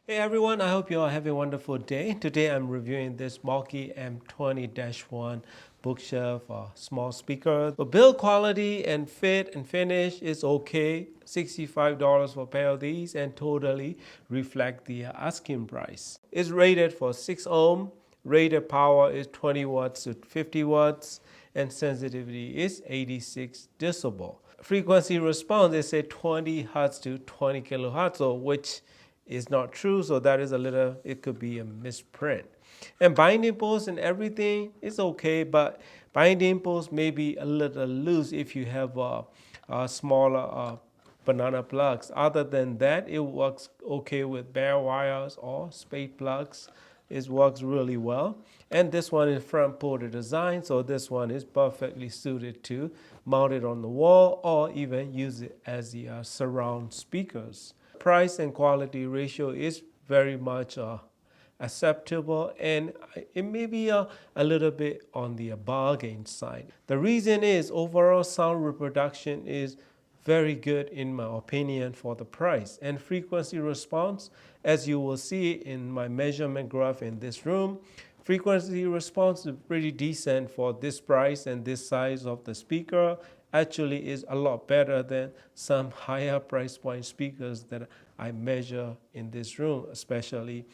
Hey everyone, I hope you all have a wonderful day. Today I'm reviewing this MouKey M20-1 bookshelf small speaker. The build quality and fit and finish is okay. $65 for a pair of these and totally reflect the asking price. It's rated for 6 ohm. Rated power is 20 watts to 50 watts and sensitivity is 86 decibel. Frequency response is say 20 hertz to 20 kilohertz, so which is not true, so that is a little, it could be a misprint. And binding post and everything is okay, but binding post may be a little loose if you have a smaller banana plugs. Other than that, it works okay with bare wires or spade plugs. It works really well. And this one is front ported design, so this one is perfectly suited to mount it on the wall or even use it as the surround speakers. Price and quality ratio is very much acceptable, and it may be a little bit on the bargain side. The reason is overall sound reproduction is very good in my opinion for the price, and frequency response, as you will see in my measurement graph in this room, frequency response is pretty decent for this price and this size of the speaker. Actually is a lot better than some higher price point speakers that I measure in this room, especially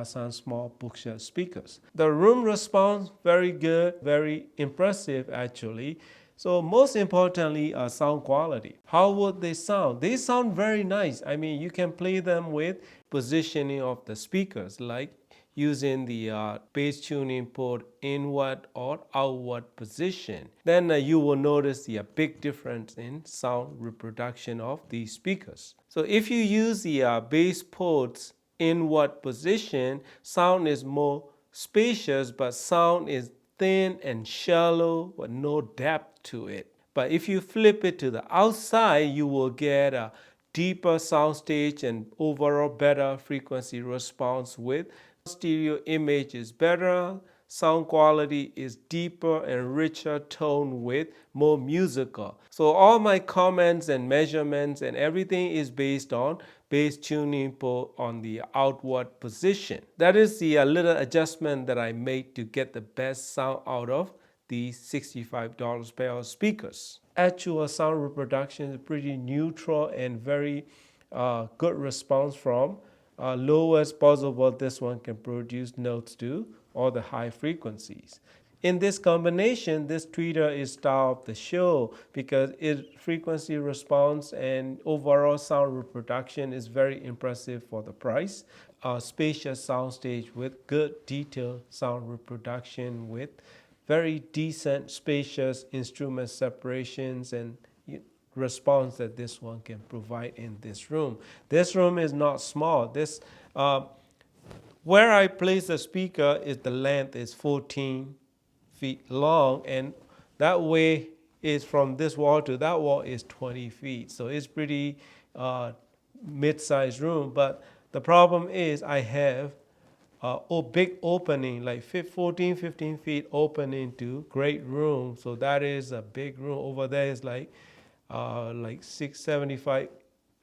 some small bookshelf speakers. The room response, very good, very impressive actually. So most importantly, sound quality. How would they sound? They sound very nice. I mean, you can play them with positioning of the speakers, like using the bass tuning port inward or outward position. Then you will notice the big difference in sound reproduction of these speakers. So if you use the bass ports inward position, sound is more spacious, but sound is thin and shallow with no depth to it. But if you flip it to the outside, you will get a deeper soundstage and overall better frequency response with stereo image is better, sound quality is deeper and richer tone with more musical. So all my comments and measurements and everything is based on bass tuning port on the outward position. That is the little adjustment that I made to get the best sound out of these $65 pair of speakers. Actual sound reproduction is pretty neutral and very good response from lowest possible this one can produce notes to or the high frequencies. In this combination, this tweeter is star of the show because its frequency response and overall sound reproduction is very impressive for the price. A spacious soundstage with good detailed sound reproduction with very decent spacious instrument separations and response that this one can provide in this room. This room is not small. This where I place the speaker is the length is 14 feet long, and that way is from this wall to that wall is 20 feet. So it's pretty mid-sized room. But the problem is I have a big opening, like 14, 15 feet opening to great room. So that is a big room. Over there is like 675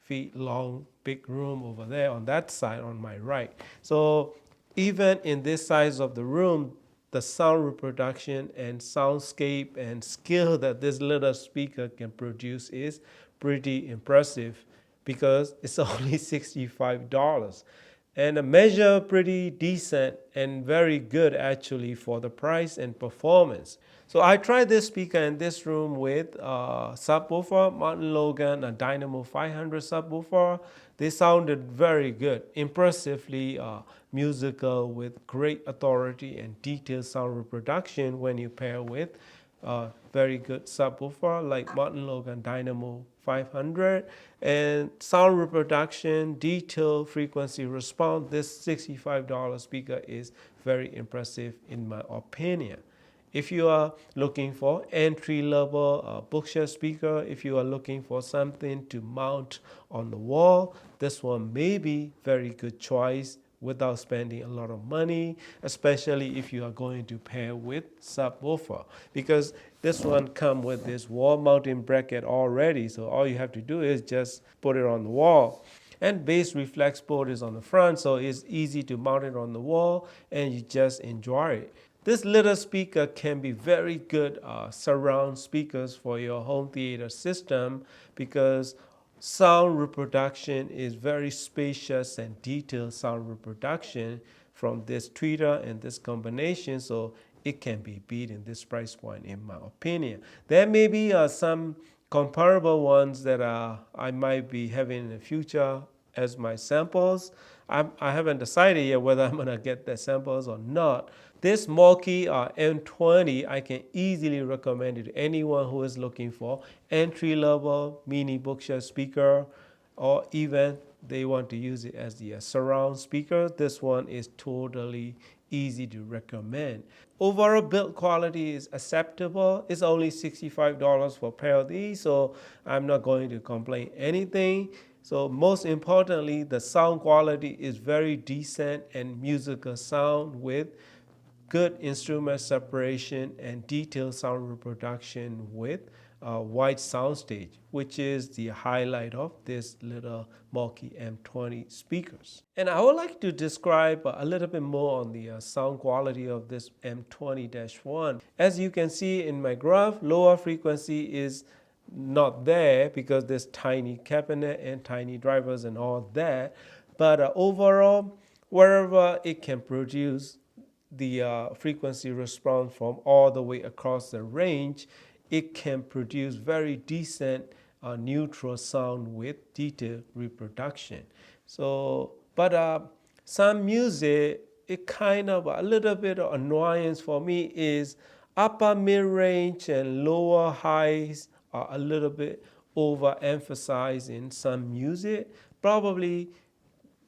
feet long, big room over there on that side on my right. So even in this size of the room, the sound reproduction and soundscape and skill that this little speaker can produce is pretty impressive because it's only $65. And a measure pretty decent and very good actually for the price and performance. So I tried this speaker in this room with subwoofer, Martin Logan, a Dynamo 500 subwoofer. They sounded very good, impressively musical with great authority and detailed sound reproduction when you pair with very good subwoofer like Martin Logan Dynamo 500 and sound reproduction, detailed frequency response. This $65 speaker is very impressive in my opinion. If you are looking for entry-level bookshelf speaker, if you are looking for something to mount on the wall, this one may be very good choice without spending a lot of money, especially if you are going to pair with subwoofer, because this one comes with this wall mounting bracket already, so all you have to do is just put it on the wall. and bass reflex port is on the front, so it's easy to mount it on the wall and you just enjoy it. This little speaker can be very good surround speakers for your home theater system because sound reproduction is very spacious and detailed sound reproduction from this tweeter and this combination, so it can be beat in this price point in my opinion. There may be some comparable ones that I might be having in the future as my samples. I haven't decided yet whether I'm gonna get the samples or not. This MouKey M20, I can easily recommend it to anyone who is looking for entry-level mini bookshelf speaker, or even they want to use it as the surround speaker. This one is totally easy to recommend. Overall build quality is acceptable. It's only $65 for a pair of these, so I'm not going to complain anything. So most importantly, the sound quality is very decent and musical sound with good instrument separation and detailed sound reproduction with a wide soundstage, which is the highlight of this little MouKey M20 speakers. And I would like to describe a little bit more on the sound quality of this M20-1. As you can see in my graph, lower frequency is not there because there's tiny cabinet and tiny drivers and all that. But overall, wherever it can produce the frequency response from all the way across the range, it can produce very decent neutral sound with detailed reproduction. So, but some music, it kind of a little bit of annoyance for me is upper mid-range and lower highs are a little bit overemphasized in some music. Probably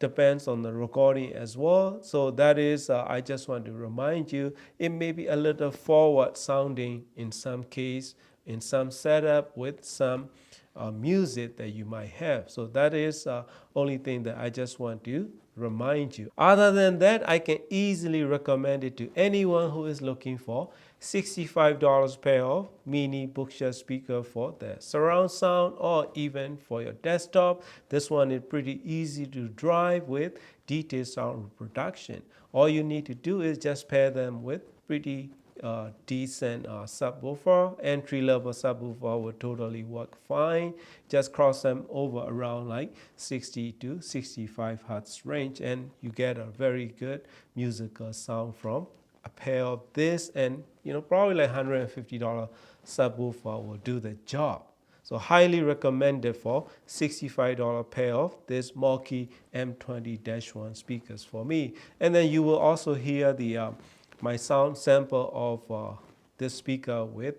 depends on the recording as well. So that is, I just want to remind you, it may be a little forward sounding in some case, in some setup with some music that you might have. So that is only thing that I just want to remind you. Other than that, I can easily recommend it to anyone who is looking for $65 pair of mini bookshelf speaker for the surround sound or even for your desktop. This one is pretty easy to drive with detailed sound reproduction. All you need to do is just pair them with pretty decent subwoofer. Entry-level subwoofer will totally work fine. Just cross them over around like 60 to 65 hertz range and you get a very good musical sound from a pair of this, and probably like $150 subwoofer will do the job. So highly recommended for $65 pair of this MouKey M20-1 speakers for me. And then you will also hear the my sound sample of this speaker with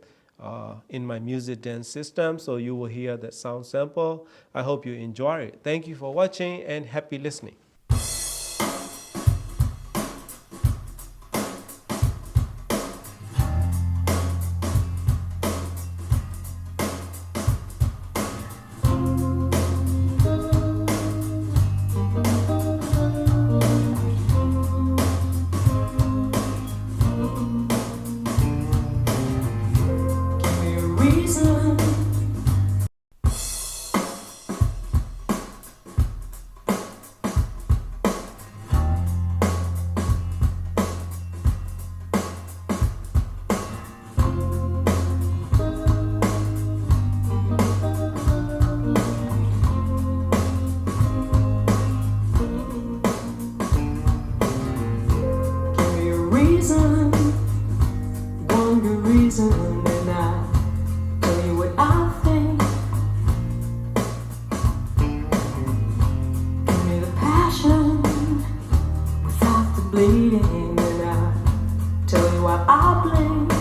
in my Music Dance system. So you will hear that sound sample. I hope you enjoy it. Thank you for watching and happy listening. And I'll tell you what I think. Give me the passion without the bleeding, and I'll tell you why I blink.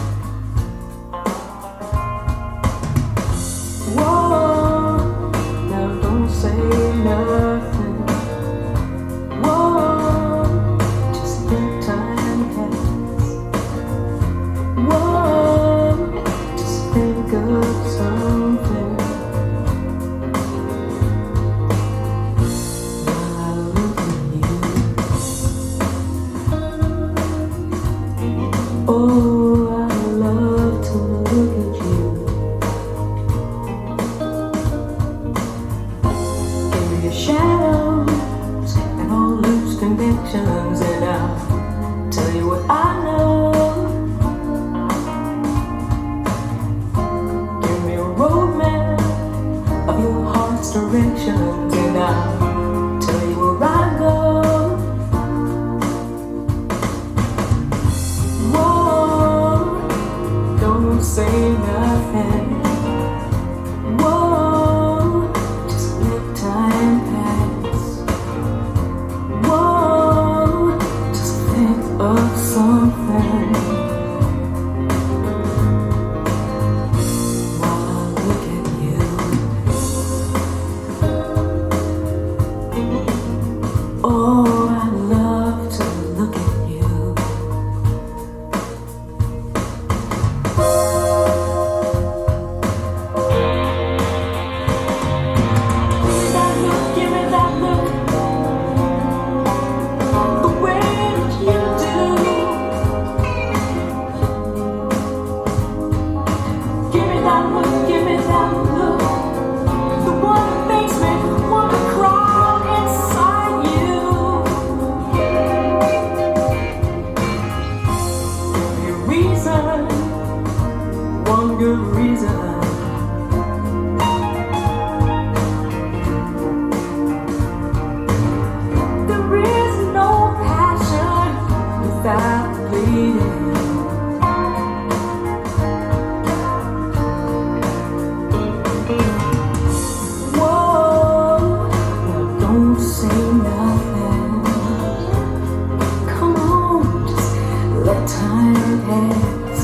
Whoa, now don't say nothing. Whoa, just think time pass. Whoa, just think of something. While I look at you, oh, directions, and I'll tell you what I know. Give me a roadmap of your heart's directions, and I'll tell you where I go. Whoa, don't say nothing. Whoa, just let time pass. Whoa, just think of something. Oh, I love to look at you. Give me that look, the way that you do. Give me that look, give me that look, the one that makes me wanna crawl inside you. Reason, one good reason. There is no passion without bleeding. Whoa, now don't say nothing. Come on, just let time pass.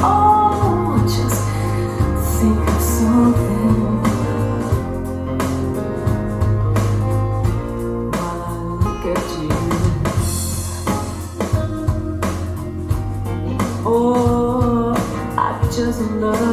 Oh, just think of something while I look at you. Oh, I just love